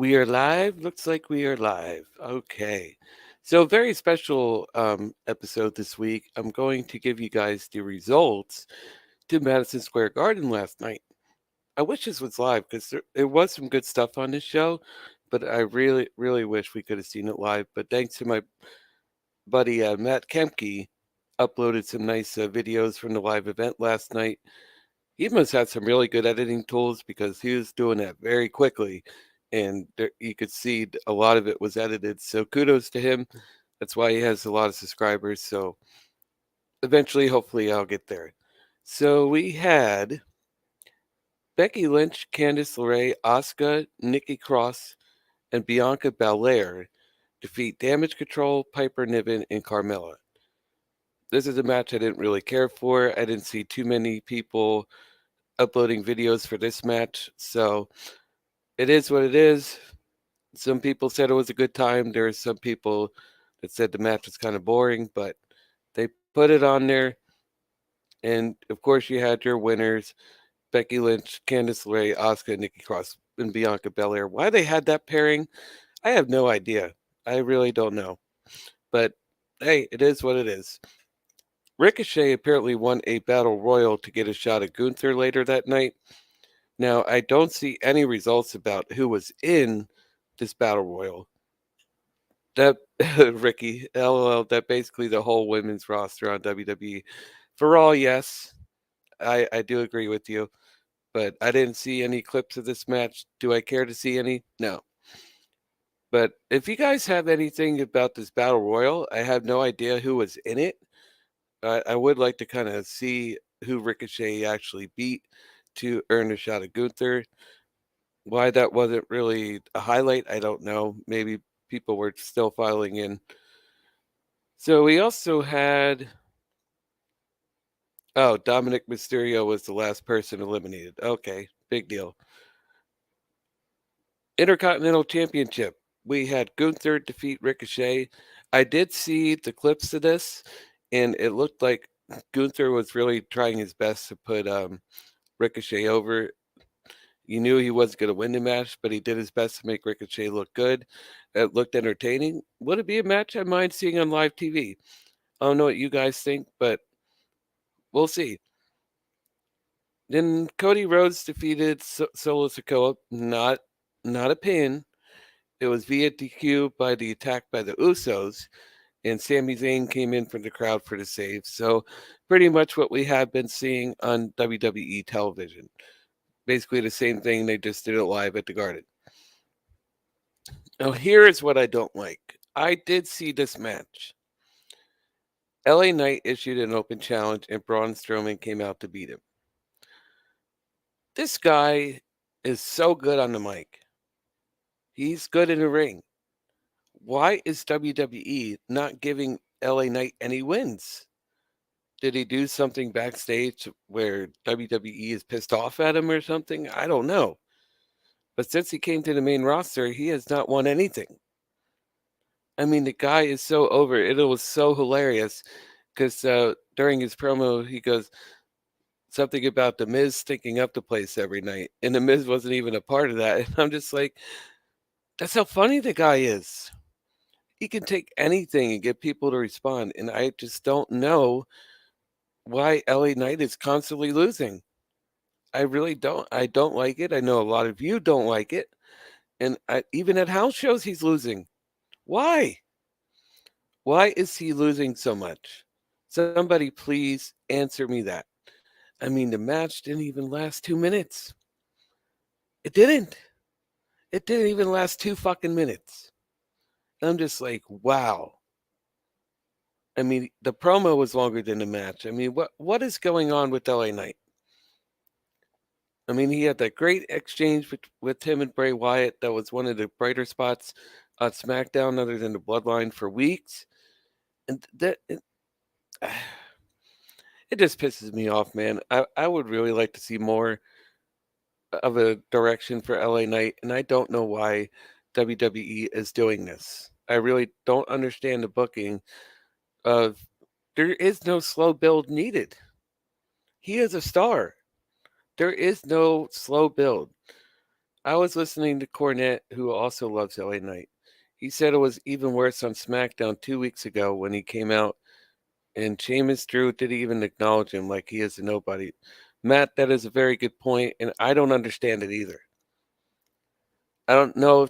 We are live. Looks like we are live. Okay. So, very special episode this week. I'm going to give you guys the results to Madison Square Garden last night. I wish this was live because there was some good stuff on this show, but I really, really wish we could have seen it live. But thanks to my buddy Matt Kemke, uploaded some nice videos from the live event last night. He must have some really good editing tools because he was doing that very quickly, and you could see a lot of it was edited. So kudos to him. That's why he has a lot of subscribers. So eventually, hopefully, I'll get there. So we had Becky Lynch, Candice LeRae, Asuka, Nikki Cross, and Bianca Belair defeat Damage Control, Piper Niven, and Carmella. This is a match I didn't really care for. I didn't see too many people uploading videos for this match, so it is what it is. Some people said it was a good time. There are some people that said the match was kind of boring, but they put it on there. And of course, you had your winners: Becky Lynch, Candice LeRae, Asuka, Nikki Cross, and Bianca Belair. Why they had that pairing, I have no idea. I really don't know. But hey, it is what it is. Ricochet apparently won a battle royal to get a shot at Gunther later that night. Now, I don't see any results about who was in this battle royal. That Ricky, LOL, that basically the whole women's roster on WWE. For all, yes, I do agree with you, but I didn't see any clips of this match. Do I care to see any? No. But if you guys have anything about this battle royal, I have no idea who was in it. I would like to kind of see who Ricochet actually beat to earn a shot at Gunther. Why that wasn't really a highlight, I don't know. Maybe people were still filing in. So we also had Dominic Mysterio was the last person eliminated. Okay, big deal. Intercontinental Championship. We had Gunther defeat Ricochet. I did see the clips of this, and it looked like Gunther was really trying his best to put Ricochet over. You knew he wasn't going to win the match, but he did his best to make Ricochet look good. It looked entertaining. Would it be a match I mind seeing on live TV? I don't know what you guys think, but we'll see. Then Cody Rhodes defeated Solo Sikoa. Not a pin. It was via DQ by the attack by the Usos, and Sami Zayn came in from the crowd for the save. So pretty much what we have been seeing on WWE television. Basically the same thing. They just did it live at the Garden. Now here is what I don't like. I did see this match. LA Knight issued an open challenge, and Braun Strowman came out to beat him. This guy is so good on the mic. He's good in the ring. Why is WWE not giving LA Knight any wins? Did he do something backstage where WWE is pissed off at him or something? I don't know. But since he came to the main roster, he has not won anything. I mean, the guy is so over. It was so hilarious because during his promo, he goes something about the Miz stinking up the place every night, and the Miz wasn't even a part of that. And I'm just like, that's how funny the guy is. He can take anything and get people to respond, and I just don't know why LA Knight is constantly losing. I really don't. I don't like it. I know a lot of you don't like it, and even at house shows, he's losing. Why? Why is he losing so much? Somebody please answer me that. I mean, the match didn't even last 2 minutes. It didn't. It didn't even last 2 fucking minutes. I'm just like, wow. I mean, the promo was longer than the match. I mean, what is going on with LA Knight? I mean, he had that great exchange with him and Bray Wyatt. That was one of the brighter spots on SmackDown, other than the Bloodline, for weeks. And it just pisses me off, man. I would really like to see more of a direction for LA Knight, and I don't know why WWE is doing this. I really don't understand the booking of there is no slow build needed. He is a star. There is no slow build. I was listening to Cornette, who also loves LA Knight. He said it was even worse on SmackDown 2 weeks ago when he came out and Sheamus Drew didn't even acknowledge him like he is a nobody. Matt, that is a very good point, and I don't understand it either. I don't know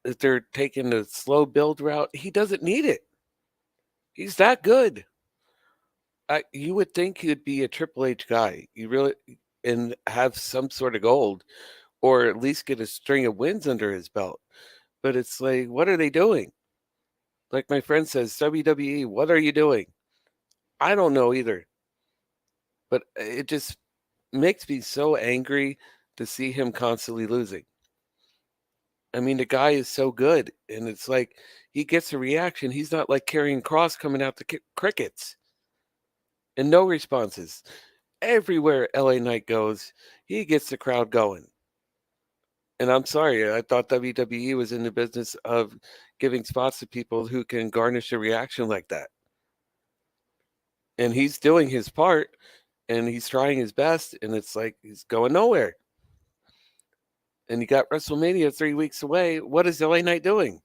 if they're taking the slow build route. He doesn't need it. He's that good. You would think he would be a Triple H guy. You really and have some sort of gold, or at least get a string of wins under his belt. But it's like, what are they doing? Like my friend says, WWE, what are you doing? I don't know either. But it just makes me so angry to see him constantly losing. I mean, the guy is so good, and it's like he gets a reaction. He's not like carrying Cross coming out the crickets and no responses. Everywhere LA Knight goes, he gets the crowd going. And I'm sorry, I thought WWE was in the business of giving spots to people who can garnish a reaction like that. And he's doing his part, and he's trying his best, and it's like he's going nowhere. And you got WrestleMania 3 weeks away. What is LA Knight doing?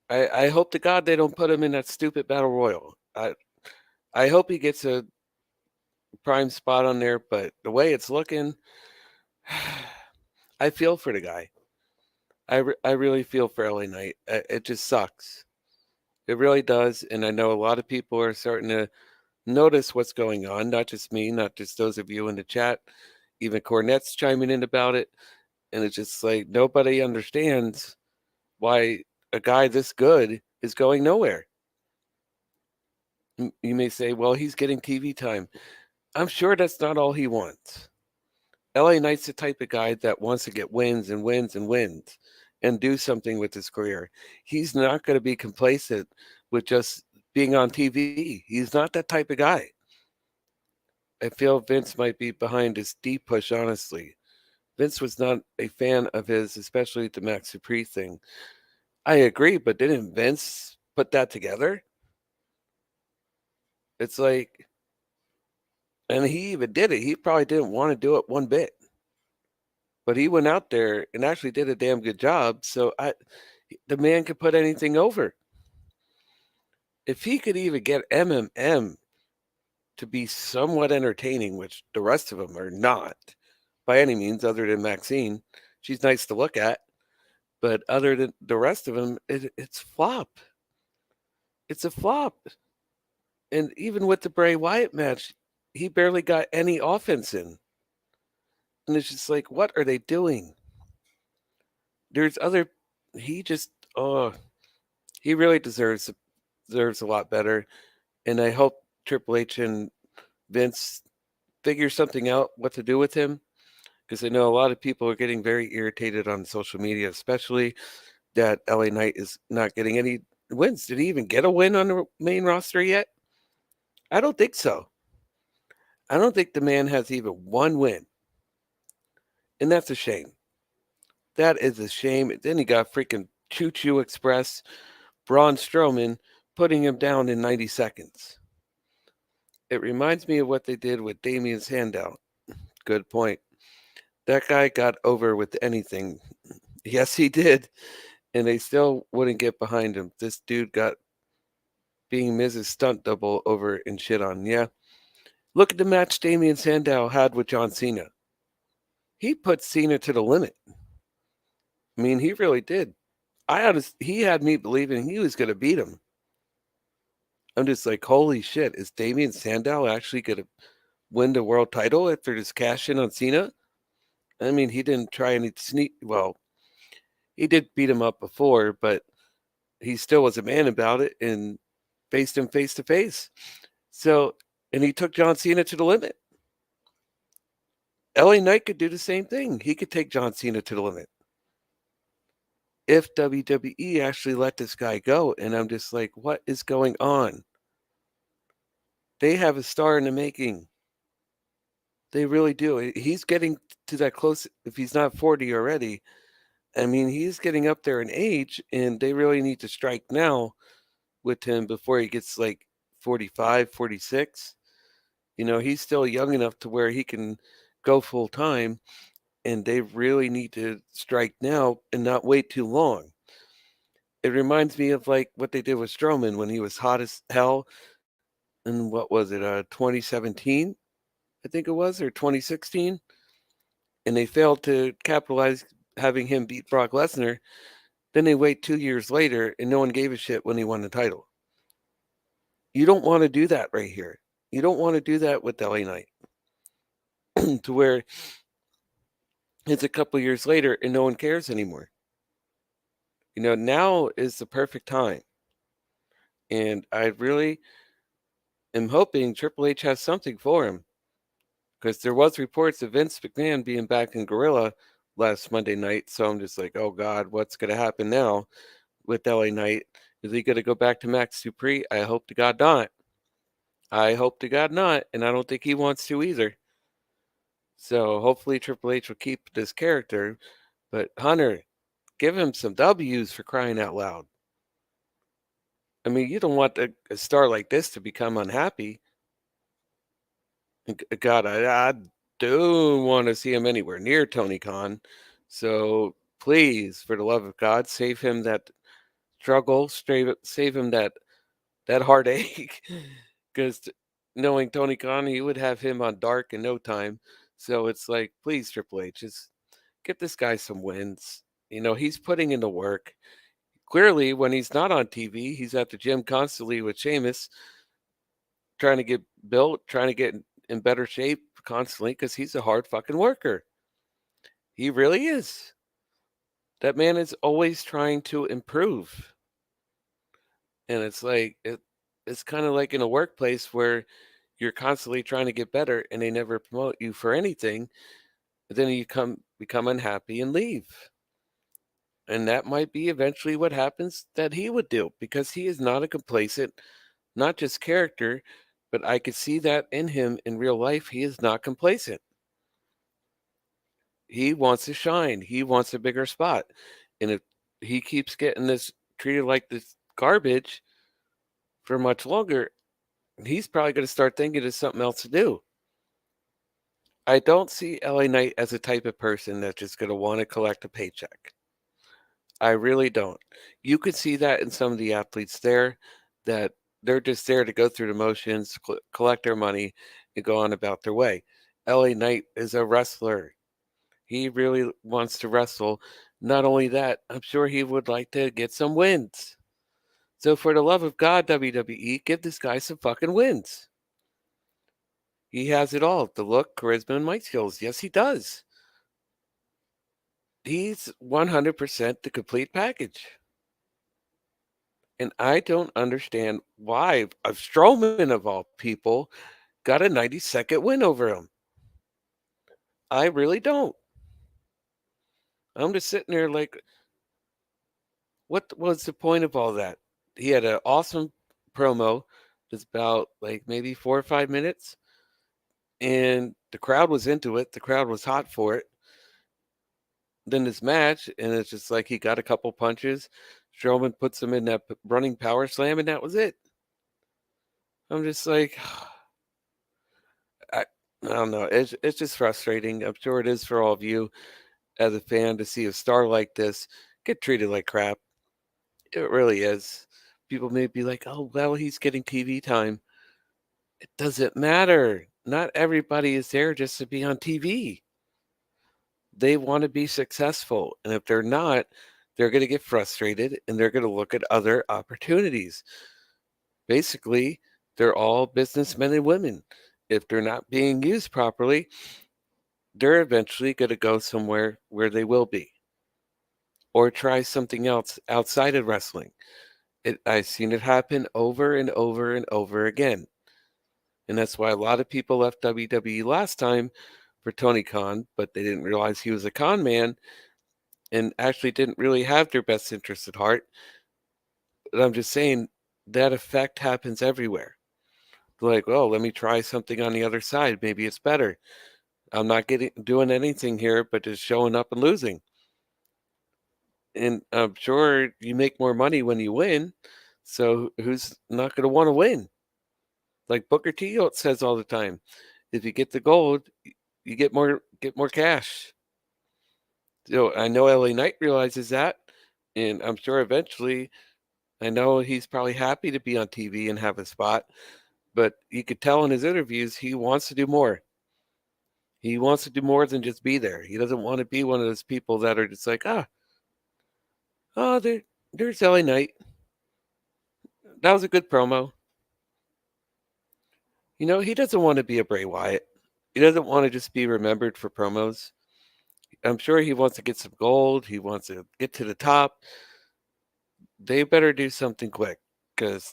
I hope to God they don't put him in that stupid battle royal. I hope he gets a prime spot on there, but the way it's looking, I feel for the guy. I really feel for LA Knight. It just sucks. It really does, and I know a lot of people are starting to notice what's going on. Not just me, not just those of you in the chat. Even Cornette's chiming in about it, and it's just like nobody understands why a guy this good is going nowhere. You may say, well, he's getting TV time. I'm sure that's not all he wants. LA Knight's the type of guy that wants to get wins and wins and wins and do something with his career. He's not going to be complacent with just being on TV. He's not that type of guy. I feel Vince might be behind his deep push, honestly. Vince was not a fan of his, especially the Max Dupree thing. I agree, but didn't Vince put that together? It's like, and he even did it. He probably didn't want to do it one bit, but he went out there and actually did a damn good job. So the man could put anything over. If he could even get MMM to be somewhat entertaining, which the rest of them are not by any means, other than Maxine, she's nice to look at, but other than the rest of them, it's flop. It's a flop. And even with the Bray Wyatt match, he barely got any offense in. And it's just like, what are they doing? There's other. He just, oh, he really deserves a lot better. And I hope Triple H and Vince figure something out what to do with him, because I know a lot of people are getting very irritated on social media, especially that LA Knight is not getting any wins. Did he even get a win on the main roster yet? I don't think so. I don't think the man has even one win. And that's a shame. That is a shame. Then he got freaking Choo Choo Express, Braun Strowman, putting him down in 90 seconds. It reminds me of what they did with Damien Sandow. Good point. That guy got over with anything. Yes, he did. And they still wouldn't get behind him. This dude got being Miz's stunt double over and shit on. Yeah. Look at the match Damien Sandow had with John Cena. He put Cena to the limit. I mean, he really did. He had me believing he was going to beat him. I'm just like, holy shit, is Damien Sandow actually going to win the world title after this cash in on Cena? I mean, he didn't try any sneak. Well, he did beat him up before, but he still was a man about it and faced him face to face. So, and he took John Cena to the limit. LA Knight could do the same thing. He could take John Cena to the limit if WWE actually let this guy go. And I'm just like, what is going on? They have a star in the making. They really do. He's getting to that close. If he's not 40 already, I mean, he's getting up there in age, and they really need to strike now with him before he gets like 45, 46. You know, he's still young enough to where he can go full time. and they really need to strike now and not wait too long. It reminds me of like what they did with Strowman when he was hot as hell in what was it, 2017, I think it was, or 2016, and they failed to capitalize having him beat Brock Lesnar. Then they wait 2 years later, and no one gave a shit when he won the title. You don't want to do that right here. You don't want to do that with LA Knight to where it's a couple years later and no one cares anymore. Now is the perfect time. And I really am hoping Triple H has something for him because there was reports of Vince McMahon being back in Gorilla last Monday night. So I'm just like, oh God, what's going to happen now with LA Knight? Is he going to go back to Max Dupree? I hope to God not. I hope to God not. And I don't think he wants to either. So hopefully Triple H will keep this character. But Hunter, give him some W's for crying out loud. I mean, you don't want a star like this to become unhappy. God, I don't want to see him anywhere near Tony Khan. So please, for the love of God, save him that struggle, save him that heartache. Because knowing Tony Khan, he would have him on dark in no time. So it's like, please, Triple H, just get this guy some wins. He's putting in the work. Clearly, when he's not on TV, he's at the gym constantly with Sheamus, trying to get built, trying to get in better shape constantly because he's a hard fucking worker. He really is. That man is always trying to improve. And it's like, it's kind of like in a workplace where you're constantly trying to get better and they never promote you for anything. Then you become unhappy and leave. And that might be eventually what happens that he would do because he is not a complacent, not just character, but I could see that in him in real life. He is not complacent. He wants to shine. He wants a bigger spot. And if he keeps getting this treated like this garbage for much longer, he's probably going to start thinking of something else to do. I don't see LA Knight as a type of person that's just going to want to collect a paycheck. I really don't. You could see that in some of the athletes there, that they're just there to go through the motions, collect their money, and go on about their way. LA Knight is a wrestler. He really wants to wrestle. Not only that, I'm sure he would like to get some wins. So for the love of God, WWE, give this guy some fucking wins. He has it all: the look, charisma, and mic skills. Yes, he does. He's 100% the complete package. And I don't understand why a Strowman of all people got a 90-second win over him. I really don't. I'm just sitting there like, what was the point of all that? He had an awesome promo that's about like maybe 4 or 5 minutes, and the crowd was into it. The crowd was hot for it. Then this match, and it's just like he got a couple punches. Strowman puts him in that running power slam, and that was it. I'm just like, I, I don't know. It's just frustrating. I'm sure it is for all of you as a fan to see a star like this get treated like crap. It really is. People may be like, oh, well, he's getting TV time. It doesn't matter. Not everybody is there just to be on TV. They want to be successful. And if they're not, they're going to get frustrated and they're going to look at other opportunities. Basically, they're all businessmen and women. If they're not being used properly, they're eventually going to go somewhere where they will be or try something else outside of wrestling. I've seen it happen over and over and over again. And that's why a lot of people left WWE last time for Tony Khan, but they didn't realize he was a con man and actually didn't really have their best interests at heart. But I'm just saying that effect happens everywhere. They're like, oh, let me try something on the other side. Maybe it's better. I'm not doing anything here, but just showing up and losing. And I'm sure you make more money when you win. So who's not going to want to win? Like Booker T says all the time, if you get the gold, you get more cash. So I know LA Knight realizes that, and I'm sure eventually, I know he's probably happy to be on TV and have a spot, but you could tell in his interviews he wants to do more. He wants to do more than just be there. He doesn't want to be one of those people that are just like, there's LA Knight. That was a good promo. He doesn't want to be a Bray Wyatt. He doesn't want to just be remembered for promos. I'm sure he wants to get some gold. He wants to get to the top. They better do something quick because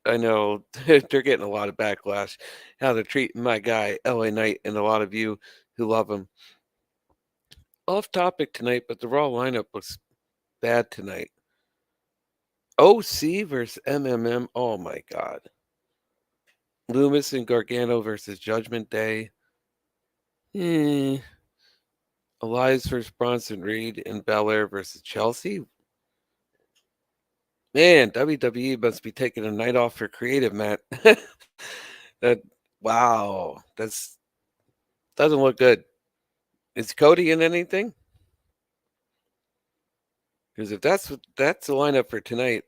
I know they're getting a lot of backlash how they're treating my guy LA Knight and a lot of you who love him. Off topic tonight, but the Raw lineup looks bad tonight. OC versus MMM. Oh my God. Loomis and Gargano versus Judgment Day. Elias versus Bronson Reed and Belair versus Chelsea. Man, WWE must be taking a night off for creative, Matt. that wow, that's doesn't look good. Is Cody in anything? Because if that's the lineup for tonight,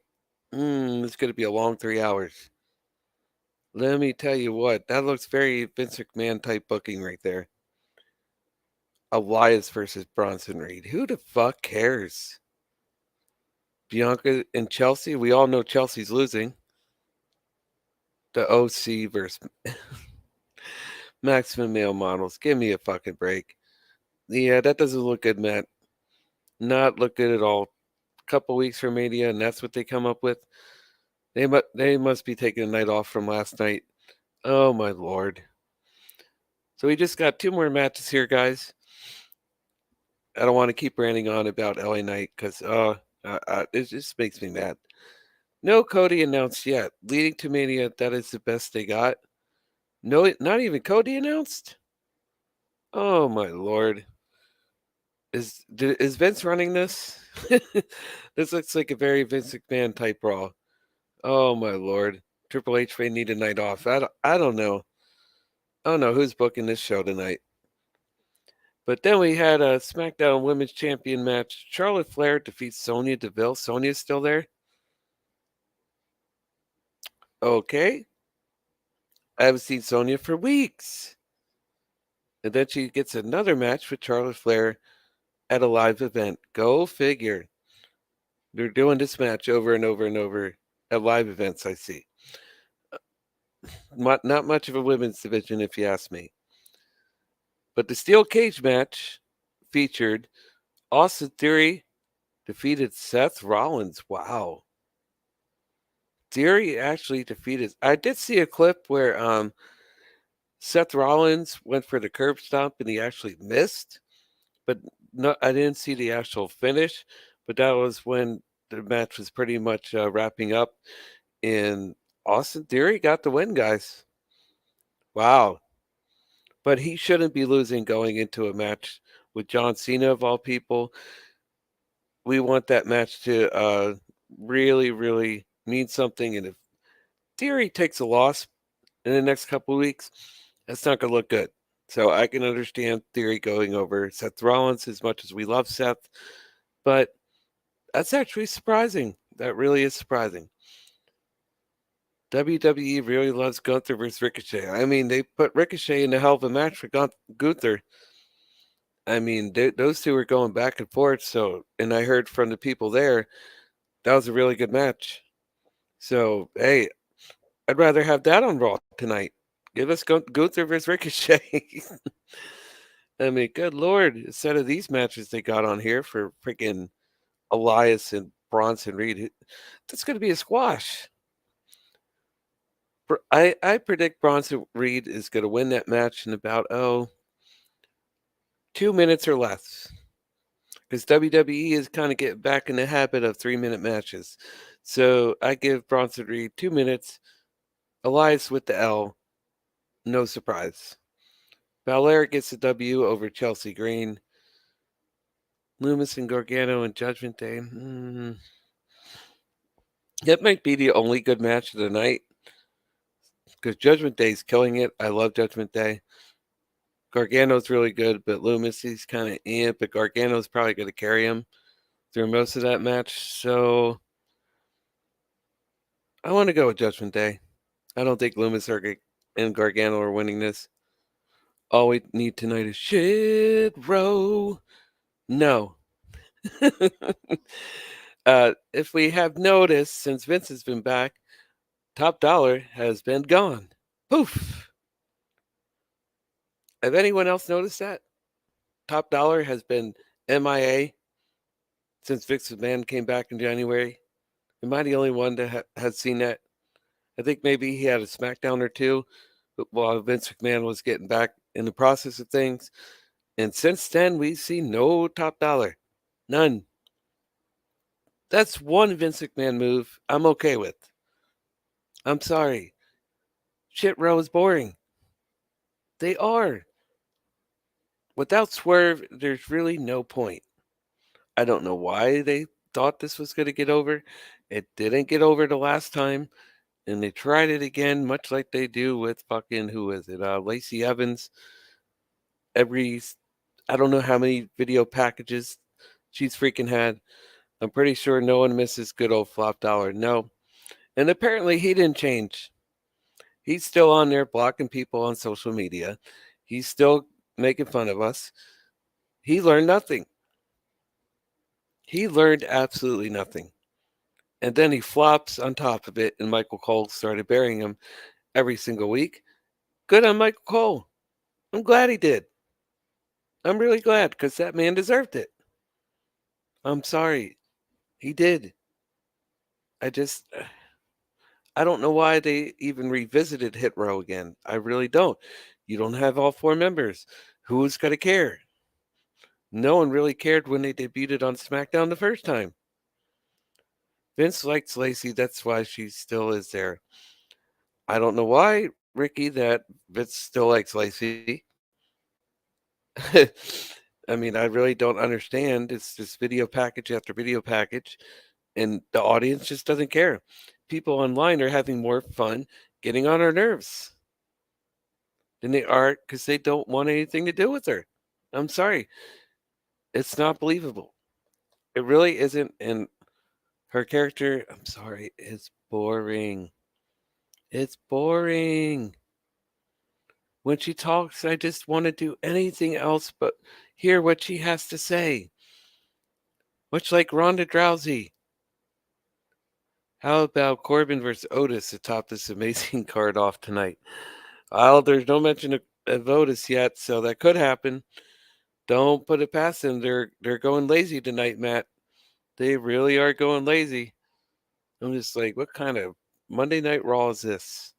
it's going to be a long 3 hours. Let me tell you what, that looks very Vince McMahon type booking right there. Elias versus Bronson Reed. Who the fuck cares? Bianca and Chelsea. We all know Chelsea's losing. The OC versus Maximum Male Models. Give me a fucking break. Yeah, that doesn't look good, Matt. Not look good at all. Couple weeks from Mania, and that's what they come up with. They must be taking a night off from last night. Oh my lord! So we just got 2 more matches here, guys. I don't want to keep ranting on about LA Knight because it just makes me mad. No Cody announced yet. Leading to Mania, that is the best they got. No, not even Cody announced. Oh my lord! Is Vince running this? This looks like a very Vince McMahon type Raw. Oh my lord! Triple H may need a night off. I don't know. I don't know who's booking this show tonight. But then we had a SmackDown Women's Champion match. Charlotte Flair defeats Sonya Deville. Sonya's still there. Okay. I haven't seen Sonya for weeks. And then she gets another match with Charlotte Flair at a live event. Go figure. They're doing this match over and over and over at live events, I see. Not much of a women's division, if you ask me. But the steel cage match featured Austin Theory defeated Seth Rollins. Wow. Theory actually defeated. I did see a clip where Seth Rollins went for the curb stomp and he actually missed, but no, I didn't see the actual finish. But that was when the match was pretty much wrapping up, and Austin Theory got the win, guys. Wow. But he shouldn't be losing going into a match with John Cena of all people. We want that match to really, really mean something. And if Theory takes a loss in the next couple of weeks, that's not going to look good. So I can understand Theory going over Seth Rollins as much as we love Seth, but that's actually surprising. That really is surprising. WWE really loves Gunther versus Ricochet. I mean, they put Ricochet in a hell of a match for Gunther. I mean, those two were going back and forth. So, and I heard from the people there, that was a really good match. So, hey, I'd rather have that on Raw tonight. Give us Gunther versus Ricochet. I mean, good lord, instead of these matches they got on here for freaking Elias and Bronson Reed, that's going to be a squash. I predict Bronson Reed is going to win that match in about 2 minutes or less, because WWE is kind of getting back in the habit of 3-minute matches. So I give Bronson Reed 2 minutes. Elias with the L, no surprise. Belair gets the W over Chelsea Green. Loomis and Gargano and Judgment Day. That might be the only good match of the night, because Judgment Day is killing it. I love Judgment Day. Gargano's really good, but Loomis, he's kind of but Gargano's probably going to carry him through most of that match. So I want to go with Judgment Day. I don't think Loomis and Gargano are winning this. All we need tonight is shit row. No. If we have noticed, since Vince has been back, Top Dollar has been gone. Poof. Have anyone else noticed that? Top Dollar has been MIA since Vince McMahon came back in January. Am I the only one that has seen that? I think maybe he had a SmackDown or two while Vince McMahon was getting back in the process of things. And since then, we've seen no Top Dollar. None. That's one Vince McMahon move I'm okay with. I'm sorry. Shit row is boring. They are. Without Swerve, there's really no point. I don't know why they thought this was going to get over. It didn't get over the last time. And they tried it again, much like they do with fucking, who is it? Lacey Evans. I don't know how many video packages she's freaking had. I'm pretty sure no one misses good old Flop Dollar. No. And apparently he didn't change. He's still on there blocking people on social media. He's still making fun of us. He learned nothing. He learned absolutely nothing. And then he flops on top of it, and Michael Cole started burying him every single week. Good on Michael Cole. I'm glad he did. I'm really glad because that man deserved it. I'm sorry. He did. I don't know why they even revisited Hit Row again. I really don't. You don't have all four members. Who's going to care? No one really cared when they debuted on SmackDown the first time. Vince likes Lacey. That's why she still is there. I don't know why, Ricky, that Vince still likes Lacey. I mean, I really don't understand. It's just video package after video package, and the audience just doesn't care. People online are having more fun getting on our nerves than they are because they don't want anything to do with her. I'm sorry. It's not believable. It really isn't. And her character, I'm sorry, is boring. It's boring. When she talks, I just want to do anything else but hear what she has to say. Much like Ronda Rousey. How about Corbin versus Otis to top this amazing card off tonight? Well, there's no mention of Otis yet, so that could happen. Don't put it past them. They're going lazy tonight, Matt. They really are going lazy. I'm just like, what kind of Monday Night Raw is this?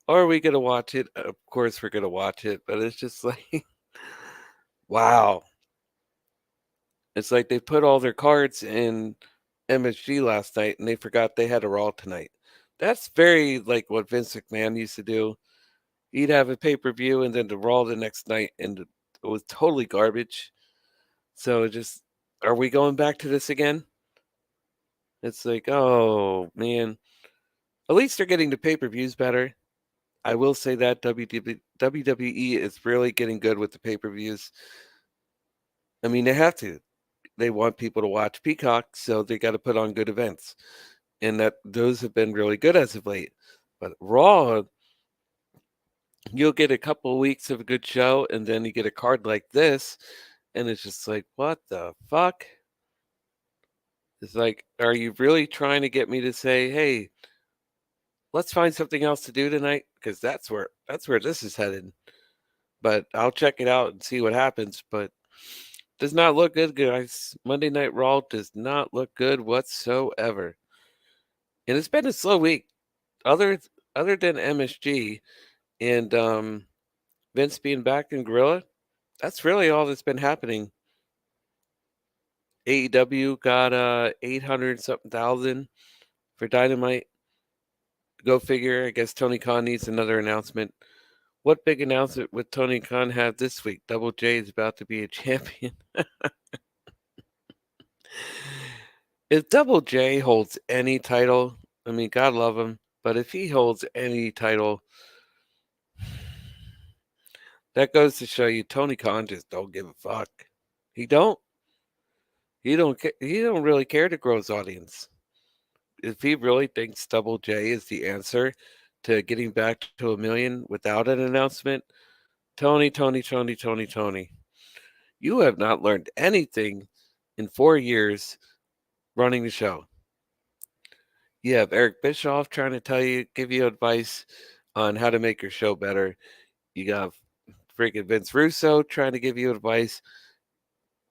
Or are we gonna watch it? Of course we're gonna watch it, but it's just like, wow. It's like they put all their cards in MSG last night and they forgot they had a Raw tonight. That's very like what Vince McMahon used to do. He'd have a pay-per-view and then the Raw the next night, and it was totally garbage. So just, are we going back to this again? It's like, oh man. At least they're getting the pay-per-views better. I will say that WWE is really getting good with the pay-per-views. I mean, they have to. They want people to watch Peacock, so they got to put on good events. And that those have been really good as of late. But Raw, you'll get a couple of weeks of a good show, and then you get a card like this, and it's just like, what the fuck? It's like, are you really trying to get me to say, hey, let's find something else to do tonight? Because that's where this is headed. But I'll check it out and see what happens. But does not look good, guys. Monday Night Raw does not look good whatsoever. And it's been a slow week. Other than MSG and Vince being back in Gorilla, that's really all that's been happening. AEW got 800 something thousand for Dynamite. Go figure. I guess Tony Khan needs another announcement. What big announcement would Tony Khan have this week? Double J is about to be a champion. If Double J holds any title, I mean, God love him, but if he holds any title, That goes to show you Tony Khan just don't give a fuck. He don't. He don't really care to grow his audience. If he really thinks Double J is the answer to getting back to 1 million without an announcement, Tony, you have not learned anything in 4 years running the show. You have Eric Bischoff trying to give you advice on how to make your show better. You got freaking Vince Russo trying to give you advice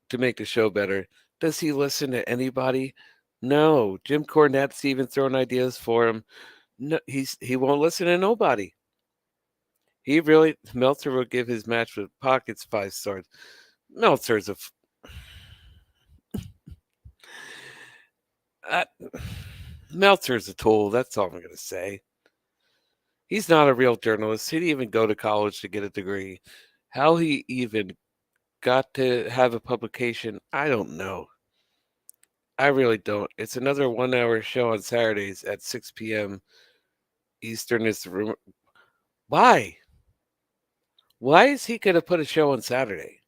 to make the show better. Does he listen to anybody? No. Jim Cornette's even throwing ideas for him. No, he won't listen to nobody. Meltzer will give his match with Pockets 5 stars. Meltzer's a uh, Meltzer's a tool. That's all I'm gonna say. He's not a real journalist. He didn't even go to college to get a degree. How he even got to have a publication, I don't know. I really don't. It's another 1 hour show on Saturdays at 6 p.m. Eastern. Is the room. Why? Why is he going to put a show on Saturday?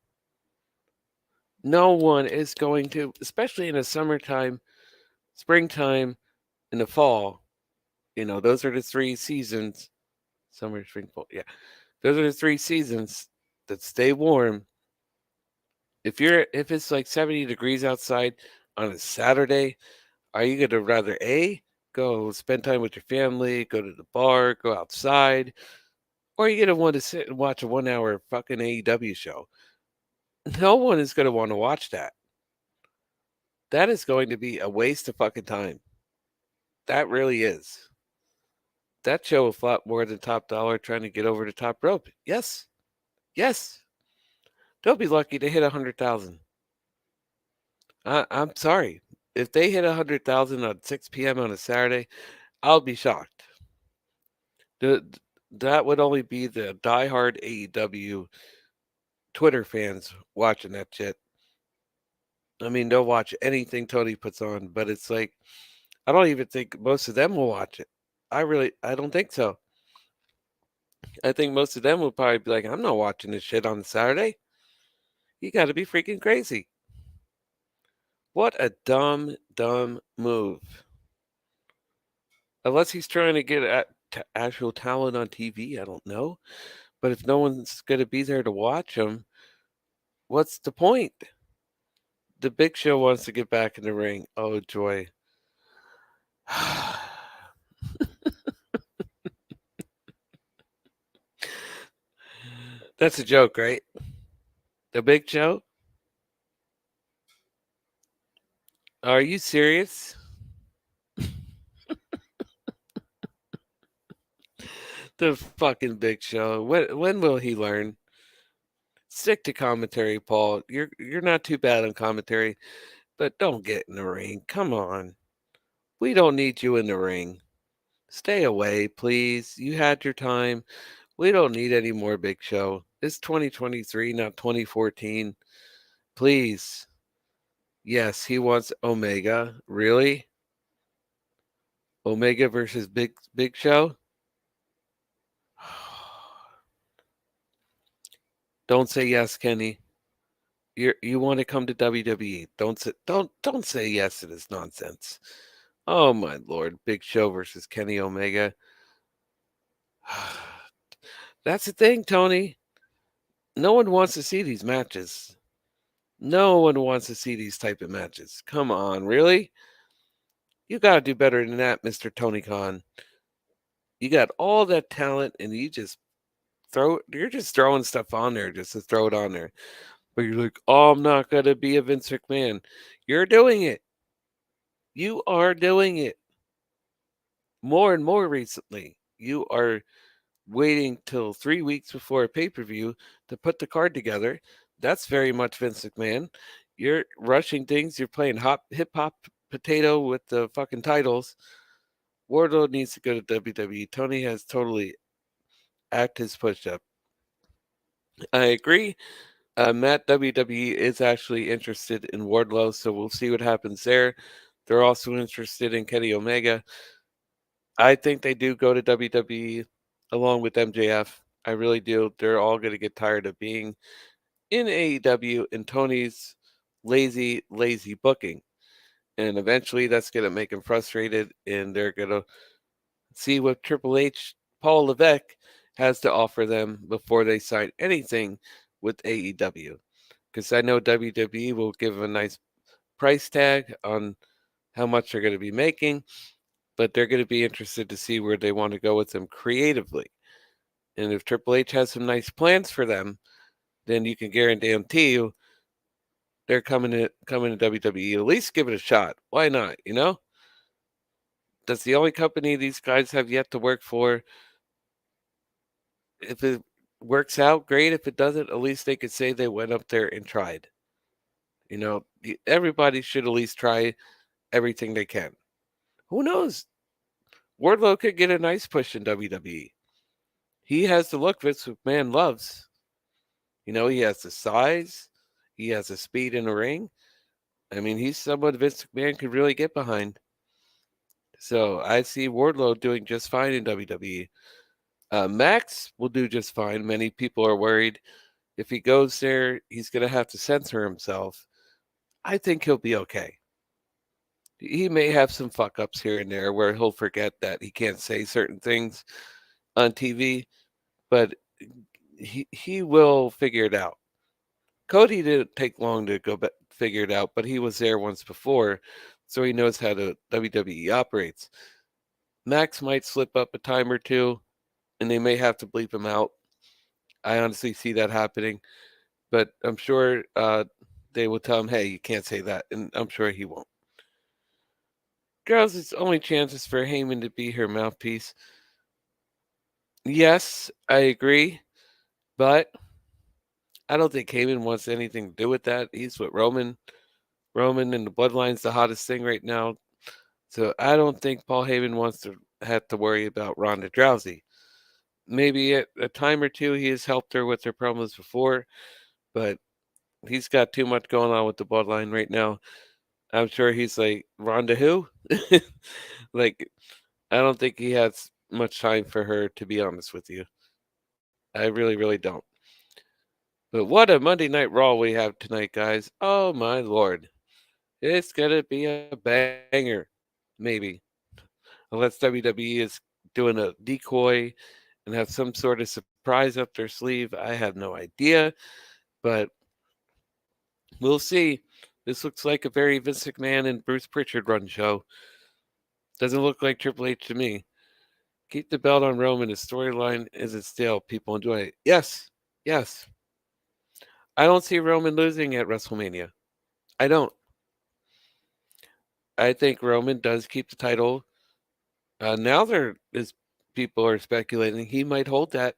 No one is going to, especially in the summertime, springtime, in the fall. Those are the 3 seasons. Summer, spring, fall. Yeah. Those are the 3 seasons that stay warm. If it's like 70 degrees outside on a Saturday, are you going to rather go spend time with your family, go to the bar, go outside, or are you going to want to sit and watch a 1 hour fucking AEW show? No one is going to want to watch that. That is going to be a waste of fucking time. That really is. That show will flop more than Top Dollar trying to get over the top rope. Yes. Yes. They'll be lucky to hit 100,000. I'm sorry. If they hit 100,000 on 6 p.m. on a Saturday, I'll be shocked. That would only be the diehard AEW Twitter fans watching that shit. I mean, they'll watch anything Tony puts on, but it's like, I don't even think most of them will watch it. I don't think so. I think most of them will probably be like, I'm not watching this shit on Saturday. You got to be freaking crazy. What a dumb move. Unless he's trying to get actual talent on TV, I don't know. But if no one's going to be there to watch him, what's the point? The Big Show wants to get back in the ring. Oh, joy. That's a joke, right? The Big Show? Are you serious? The fucking Big Show. When will he learn? Stick to commentary, Paul. You're not too bad on commentary, but don't get in the ring. Come on. We don't need you in the ring. Stay away, please. You had your time. We don't need any more Big Show. It's 2023, not 2014. Please. Yes, he wants Omega. Really? Omega versus Big Show? Don't say yes, Kenny. You want to come to WWE. Don't say yes to this nonsense. Oh my lord, Big Show versus Kenny Omega. That's the thing, Tony. No one wants to see these matches. No one wants to see these type of matches. Come on, really? You got to do better than that, Mr. Tony Khan. You got all that talent and you're just throwing stuff on there just to throw it on there. But you're like, "Oh, I'm not going to be a Vince McMahon." You're doing it. You are doing it. More and more recently. You are waiting till 3 weeks before a pay-per-view to put the card together. That's very much Vince McMahon. You're rushing things. You're playing hip hop potato with the fucking titles. Wardlow needs to go to WWE. Tony has totally act his push up. I agree. Matt WWE is actually interested in Wardlow, so we'll see what happens there. They're also interested in Kenny Omega. I think they do go to WWE along with MJF. I really do. They're all going to get tired of being in AEW and Tony's lazy booking. And eventually that's going to make them frustrated, and they're going to see what Triple H, Paul Levesque, has to offer them before they sign anything with AEW. Because I know WWE will give a nice price tag on how much they're going to be making, but they're going to be interested to see where they want to go with them creatively. And if Triple H has some nice plans for them, then you can guarantee you they're coming to WWE. At least give it a shot. Why not? You know, that's the only company these guys have yet to work for. If it works out, great. If it doesn't, at least they could say they went up there and tried. You know, everybody should at least try everything they can. Who knows? Wardlow could get a nice push in WWE. He has the look Vince McMahon loves. You know, he has the size, he has the speed in the ring. I mean, he's someone Vince McMahon could really get behind. So I see Wardlow doing just fine in WWE. Max will do just fine. Many people are worried if he goes there, he's going to have to censor himself. I think he'll be okay. He may have some fuck ups here and there where he'll forget that he can't say certain things on TV, but he will figure it out. Cody didn't take long to go back, figure it out, but he was there once before, so he knows how the WWE operates. Max might slip up a time or two, and they may have to bleep him out. I honestly see that happening, but I'm sure they will tell him, "Hey, you can't say that," and I'm sure he won't. Girls, it's only chances for Heyman to be her mouthpiece. Yes, I agree, but I don't think Heyman wants anything to do with that. He's with Roman. Roman and the Bloodline's the hottest thing right now. So I don't think Paul Heyman wants to have to worry about Ronda Rousey. Maybe at a time or two he has helped her with her promos before, but he's got too much going on with the Bloodline right now. I'm sure he's like, Ronda who? Like, I don't think he has much time for her, to be honest with you. I really, really don't. But what a Monday Night Raw we have tonight, guys. Oh, my Lord. It's going to be a banger. Maybe. Unless WWE is doing a decoy and have some sort of surprise up their sleeve. I have no idea. But we'll see. This looks like a very Vince McMahon and Bruce Pritchard run show. Doesn't look like Triple H to me. Keep the belt on Roman. His storyline isn't stale. People enjoy it. Yes. Yes. I don't see Roman losing at WrestleMania. I don't. I think Roman does keep the title. Now there is people are speculating he might hold that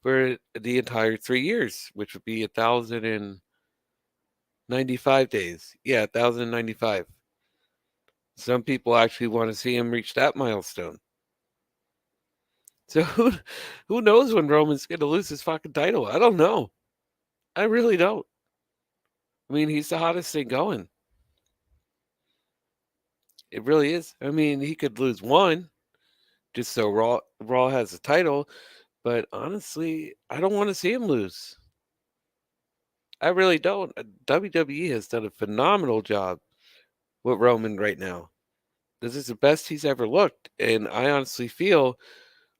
for the entire 3 years, which would be 1,095 days. Yeah, 1,095. Some people actually want to see him reach that milestone. So who knows when Roman's going to lose his fucking title? I don't know. I really don't. I mean, he's the hottest thing going. It really is. I mean, he could lose one just so Raw has the title, but honestly, I don't want to see him lose. I really don't. WWE has done a phenomenal job with Roman right now. This is the best he's ever looked, and I honestly feel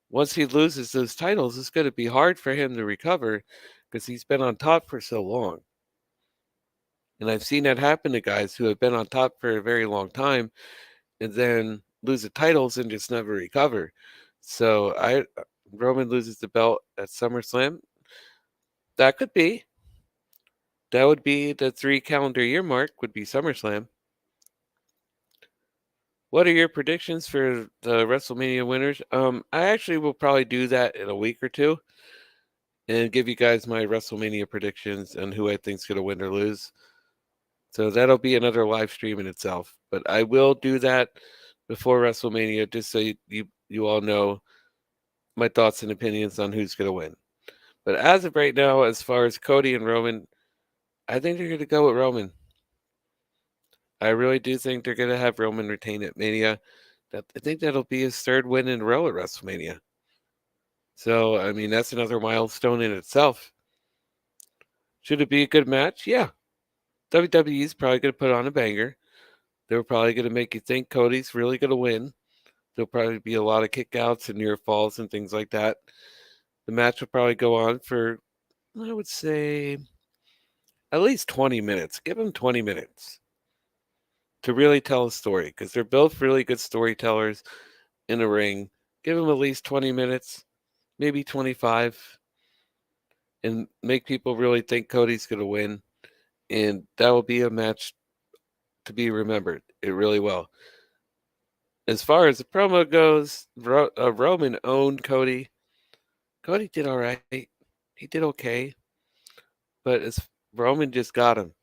once he loses those titles, it's going to be hard for him to recover because he's been on top for so long. And I've seen that happen to guys who have been on top for a very long time and then lose the titles and just never recover. So Roman loses the belt at SummerSlam. That could be. That would be the 3 calendar year mark would be SummerSlam. What are your predictions for the WrestleMania winners? I actually will probably do that in a week or two and give you guys my WrestleMania predictions and who I think's going to win or lose. So that'll be another live stream in itself. But I will do that before WrestleMania just so you all know my thoughts and opinions on who's going to win. But as of right now, as far as Cody and Roman, I think they're going to go with Roman. I really do think they're going to have Roman retain at Mania. I think that'll be his third win in a row at WrestleMania. So, I mean, that's another milestone in itself. Should it be a good match? Yeah. WWE is probably going to put on a banger. They're probably going to make you think Cody's really going to win. There'll probably be a lot of kickouts and near falls and things like that. The match will probably go on for, I would say, at least 20 minutes. Give them 20 minutes to really tell a story because they're both really good storytellers in a ring. Give them at least 20 minutes, maybe 25, and make people really think Cody's going to win. And that will be a match to be remembered. It really will. As far as the promo goes, Roman owned Cody. Cody did all right. He did okay, but as Roman just got him.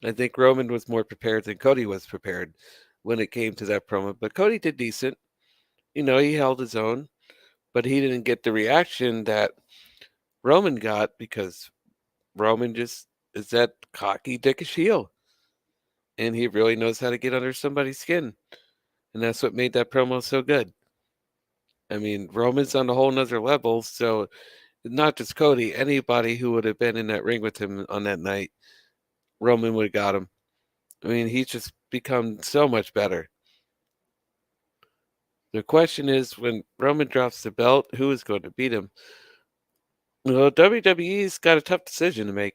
I think Roman was more prepared than Cody was prepared when it came to that promo. But Cody did decent. You know, he held his own, but he didn't get the reaction that Roman got because Roman just is that cocky, dickish heel. And he really knows how to get under somebody's skin. And that's what made that promo so good. I mean, Roman's on a whole nother level. So, not just Cody, anybody who would have been in that ring with him on that night, Roman would have got him. I mean, he's just become so much better. The question is when Roman drops the belt, who is going to beat him? Well, WWE's got a tough decision to make.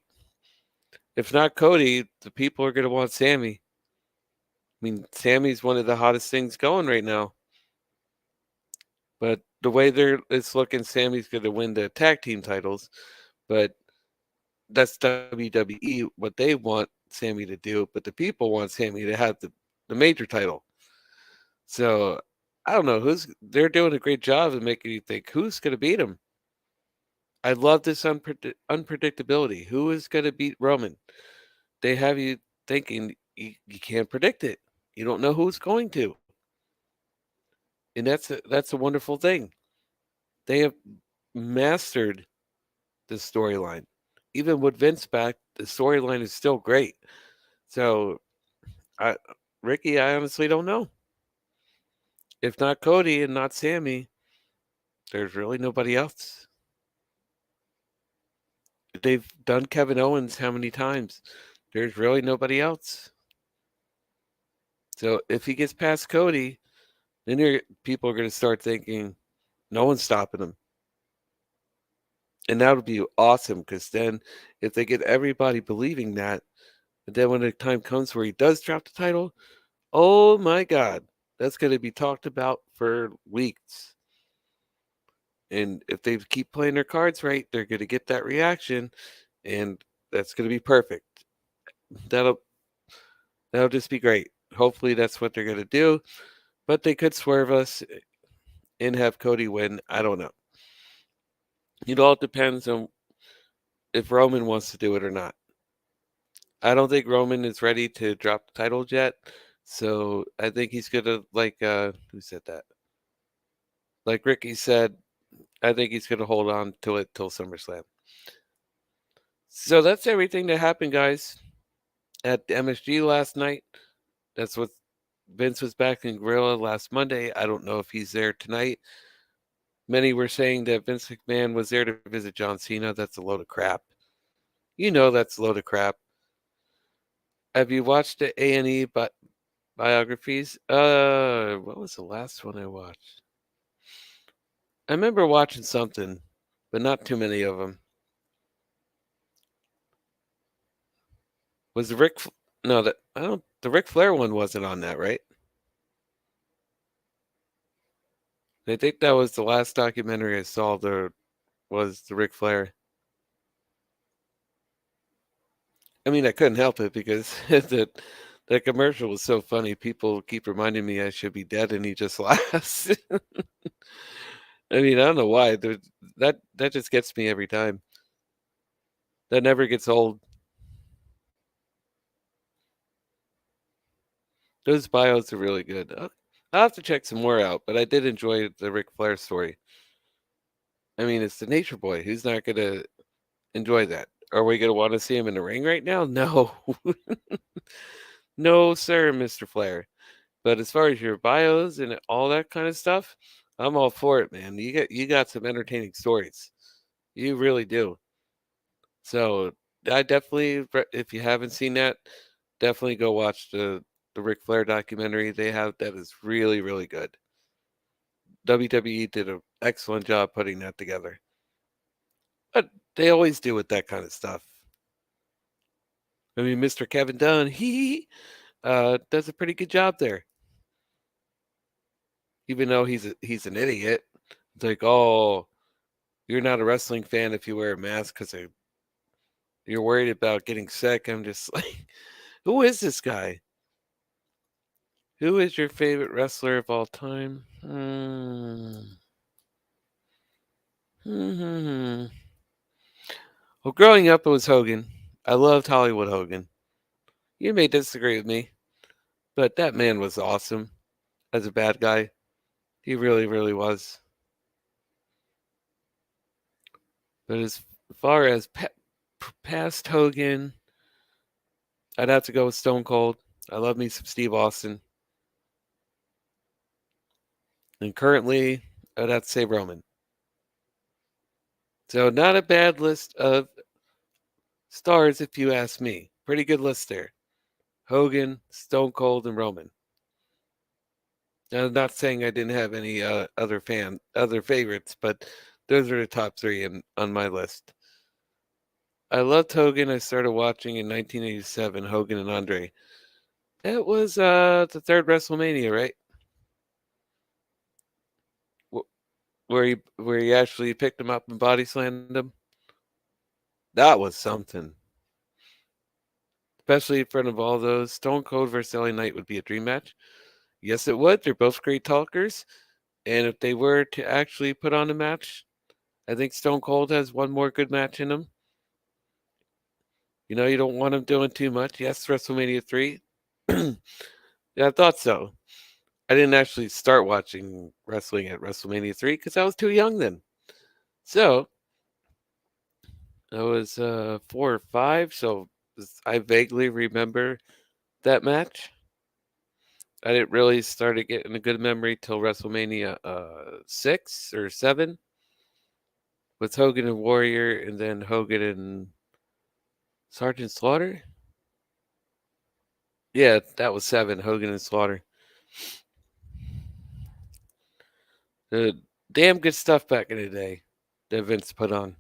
If not Cody, the people are going to want Sammy. I mean, Sammy's one of the hottest things going right now. But the way it's looking, Sammy's going to win the tag team titles. But that's WWE, what they want Sammy to do. But the people want Sammy to have the major title. So I don't know they're doing a great job of making you think who's going to beat him. I love this unpredictability. Who is going to beat Roman? They have you thinking you can't predict it. You don't know who's going to, and that's a wonderful thing. They have mastered the storyline. Even with Vince back, the storyline is still great. So, I, Ricky, I honestly don't know. If not Cody and not Sammy, there's really nobody else. They've done Kevin Owens how many times? There's really nobody else. So if he gets past Cody, then people are going to start thinking, no one's stopping him. And that would be awesome because then if they get everybody believing that, and then when the time comes where he does drop the title, oh my God, that's going to be talked about for weeks. And if they keep playing their cards right, they're going to get that reaction, and that's going to be perfect. That'll just be great. Hopefully, that's what they're going to do. But they could swerve us and have Cody win. I don't know. It all depends on if Roman wants to do it or not. I don't think Roman is ready to drop the title yet. So I think he's going to, who said that? Like Ricky said, I think he's going to hold on to it till SummerSlam. So that's everything that happened, guys, at the MSG last night. That's what Vince was back in Gorilla last Monday. I don't know if he's there tonight. Many were saying that Vince McMahon was there to visit John Cena. That's a load of crap. You know that's a load of crap. Have you watched the A&E biographies? What was the last one I watched? I remember watching something, but not too many of them. Was the the Ric Flair one wasn't on that, right? I think that was the last documentary I saw. Was the Ric Flair. I mean, I couldn't help it because that commercial was so funny. People keep reminding me I should be dead, and he just laughs. I mean, I don't know why. That just gets me every time. That never gets old. Those bios are really good. I'll have to check some more out, but I did enjoy the Ric Flair story. I mean, it's the Nature Boy. Who's not going to enjoy that? Are we going to want to see him in the ring right now? No. No, sir, Mr. Flair. But as far as your bios and all that kind of stuff, I'm all for it, man. You got some entertaining stories. You really do. So I definitely, if you haven't seen that, definitely go watch the Ric Flair documentary they have. That is really really good. WWE did an excellent job putting that together. But they always do with that kind of stuff. I mean, Mr. Kevin Dunn, he does a pretty good job there, even though he's an idiot. It's like, oh, you're not a wrestling fan if you wear a mask because you're worried about getting sick. I'm just like, who is this guy? Who is your favorite wrestler of all time? Hmm. Well, growing up, it was Hogan. I loved Hollywood Hogan. You may disagree with me, but that man was awesome as a bad guy. He really, really was. But as far as past Hogan, I'd have to go with Stone Cold. I love me some Steve Austin. And currently, I'd have to say Roman. So, not a bad list of stars, if you ask me. Pretty good list there. Hogan, Stone Cold, and Roman. Now, I'm not saying I didn't have any other favorites, but those are the top three on my list. I loved Hogan. I started watching in 1987, Hogan and Andre. That was the third WrestleMania, right? Where he actually picked him up and body slammed him. That was something. Especially in front of all those. Stone Cold versus LA Knight would be a dream match. Yes, it would. They're both great talkers. And if they were to actually put on a match, I think Stone Cold has one more good match in him. You don't want him doing too much. Yes, WrestleMania 3. Yeah, I thought so. I didn't actually start watching wrestling at WrestleMania 3 because I was too young then. So I was 4 or 5. So I vaguely remember that match. I didn't really start to get in a good memory till WrestleMania 6 or 7 with Hogan and Warrior, and then Hogan and Sergeant Slaughter. Yeah, that was 7. Hogan and Slaughter. The damn good stuff back in the day that Vince put on.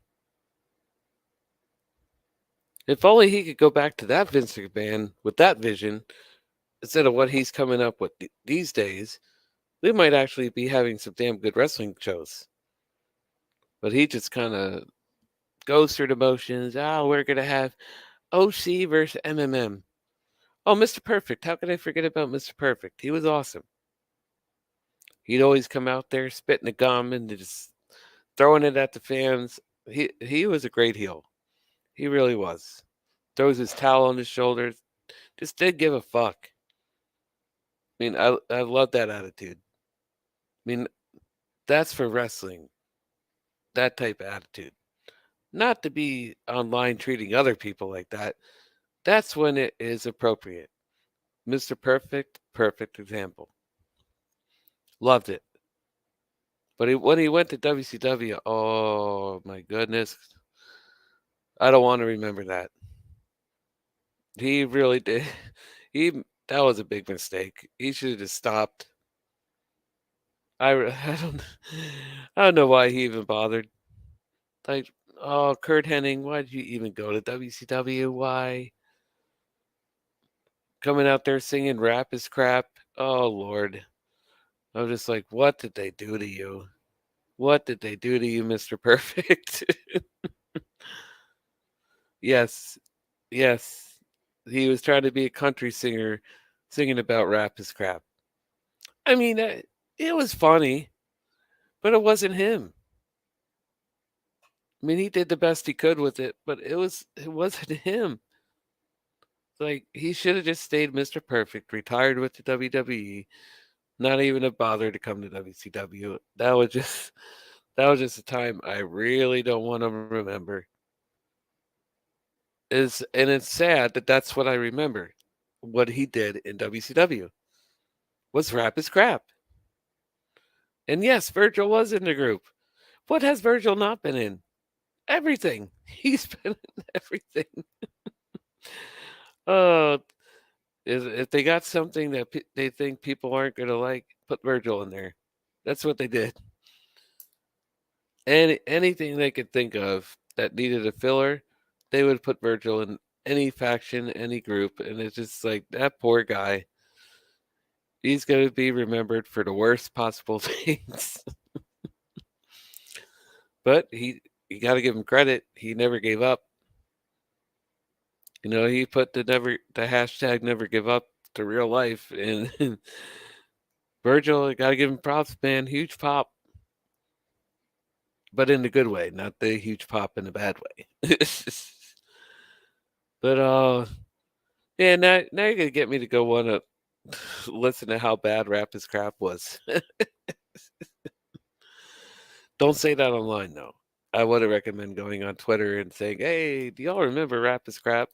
If only he could go back to that Vince McMahon with that vision instead of what he's coming up with these days, we might actually be having some damn good wrestling shows. But he just kind of goes through the motions. Oh, we're going to have OC versus MMM. Oh, Mr. Perfect. How could I forget about Mr. Perfect? He was awesome. He'd always come out there spitting the gum and just throwing it at the fans. He was a great heel. He really was. Throws his towel on his shoulders. Just didn't give a fuck. I mean, I love that attitude. I mean, that's for wrestling. That type of attitude. Not to be online treating other people like that. That's when it is appropriate. Mr. Perfect, perfect example. Loved it. But when he went to WCW, oh my goodness. I don't want to remember that. He really did. He That was a big mistake. He should have just stopped. I don't I don't know why he even bothered. Like, oh, Kurt Hennig, why did you even go to WCW? Why? Coming out there singing rap is crap. Oh Lord. I'm just like, what did they do to you? What did they do to you, Mr. Perfect? Yes. Yes. He was trying to be a country singer singing about rap is crap. I mean, it was funny, but it wasn't him. I mean, he did the best he could with it, but it wasn't him. Like, he should have just stayed Mr. Perfect, retired with the WWE, not even a bother to come to WCW. That was just a time I really don't want to remember. And it's sad that that's what I remember. What he did in WCW was rap is crap. And yes, Virgil was in the group. What has Virgil not been in? Everything. He's been in everything. Oh, if they got something that they think people aren't going to like, put Virgil in there. That's what they did. Anything they could think of that needed a filler, they would put Virgil in any faction, any group, and it's just like that poor guy. He's going to be remembered for the worst possible things. But you got to give him credit. He never gave up. You know, he put the hashtag never give up to real life, and Virgil, got to give him props, man. Huge pop, but in the good way, not the huge pop in the bad way. But yeah, now you're gonna get me to go want to listen to how bad Rap is Crap was. Don't say that online, though. I would recommend going on Twitter and saying, "Hey, do y'all remember Rap is Crap?"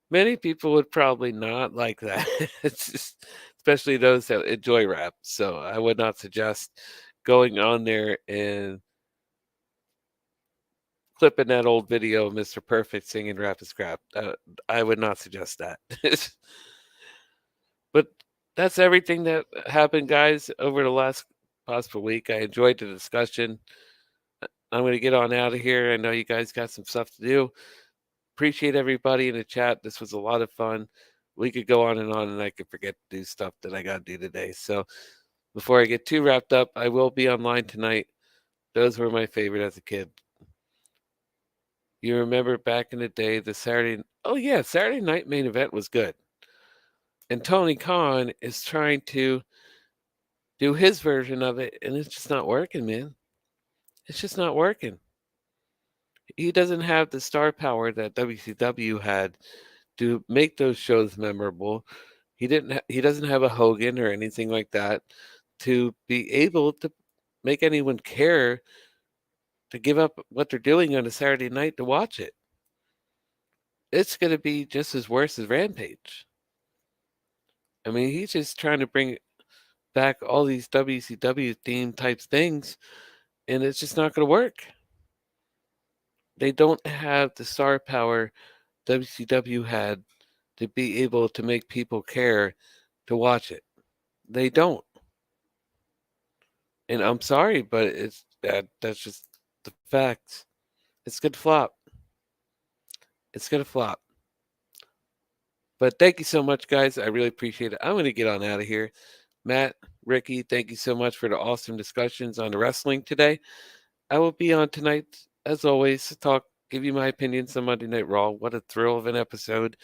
Many people would probably not like that, it's just, especially those that enjoy rap. So I would not suggest going on there and clipping that old video of Mr. Perfect singing Rap is Crap. I would not suggest that. But that's everything that happened, guys, over the last possible week. I enjoyed the discussion. I'm going to get on out of here. I know you guys got some stuff to do. Appreciate everybody in the chat. This was a lot of fun. We could go on, and I could forget to do stuff that I got to do today. So before I get too wrapped up, I will be online tonight. Those were my favorite as a kid. You remember back in the day, Saturday night main event was good. And Tony Khan is trying to do his version of it, and it's just not working, man. It's just not working. He doesn't have the star power that WCW had to make those shows memorable. He doesn't have a Hogan or anything like that to be able to make anyone care to give up what they're doing on a Saturday night to watch it. It's going to be just as worse as Rampage. I mean, he's just trying to bring back all these WCW theme type things, and it's just not going to work. They don't have the star power WCW had to be able to make people care to watch it. They don't. And I'm sorry, but that's just the facts. It's going to flop. It's going to flop. But thank you so much, guys. I really appreciate it. I'm going to get on out of here. Matt, Ricky, thank you so much for the awesome discussions on the wrestling today. I will be on tonight, as always, to give you my opinions on Monday Night Raw. What a thrill of an episode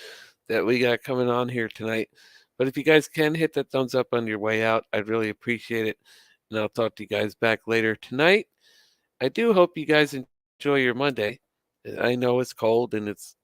that we got coming on here tonight. But if you guys can hit that thumbs up on your way out, I'd really appreciate it. And I'll talk to you guys back later tonight. I do hope you guys enjoy your Monday. I know it's cold and it's